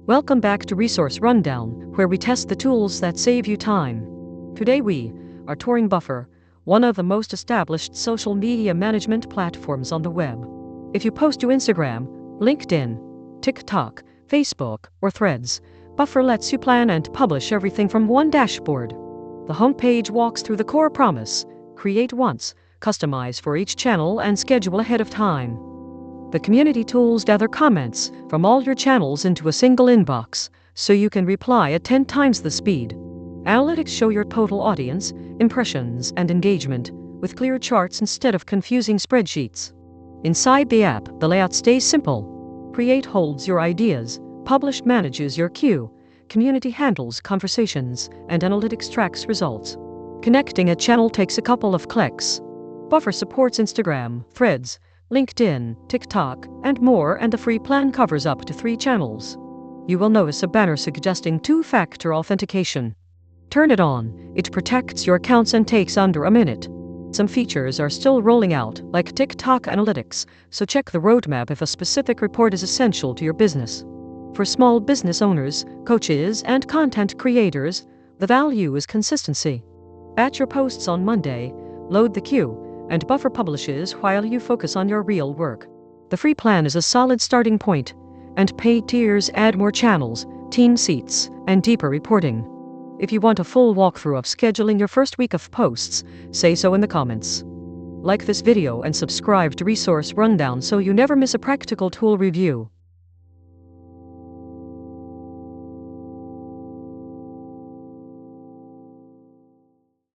Welcome back to Resource Rundown, where we test the tools that save you time. Today we are touring Buffer, one of the most established social media management platforms on the web. If you post to Instagram, LinkedIn, TikTok, Facebook, or Threads, Buffer lets you plan and publish everything from one dashboard. The homepage walks through the core promise: create once, customize for each channel, and schedule ahead of time. The community tools gather comments from all your channels into a single inbox, so you can reply at 10 times the speed. Analytics show your total audience, impressions, and engagement, with clear charts instead of confusing spreadsheets. Inside the app, the layout stays simple. Create holds your ideas, Publish manages your queue, Community handles conversations, and Analytics tracks results. Connecting a channel takes a couple of clicks. Buffer supports Instagram, Threads, LinkedIn, TikTok, and more, and the free plan covers up to 3 channels. You will notice a banner suggesting 2-factor authentication. Turn it on. It protects your accounts and takes under a minute. Some features are still rolling out, like TikTok Analytics, so check the roadmap if a specific report is essential to your business. For small business owners, coaches, and content creators, the value is consistency. Batch your posts on Monday, load the queue, and Buffer publishes while you focus on your real work. The free plan is a solid starting point, and paid tiers add more channels, team seats, and deeper reporting. If you want a full walkthrough of scheduling your first week of posts, say so in the comments. Like this video and subscribe to Resource Rundown so you never miss a practical tool review.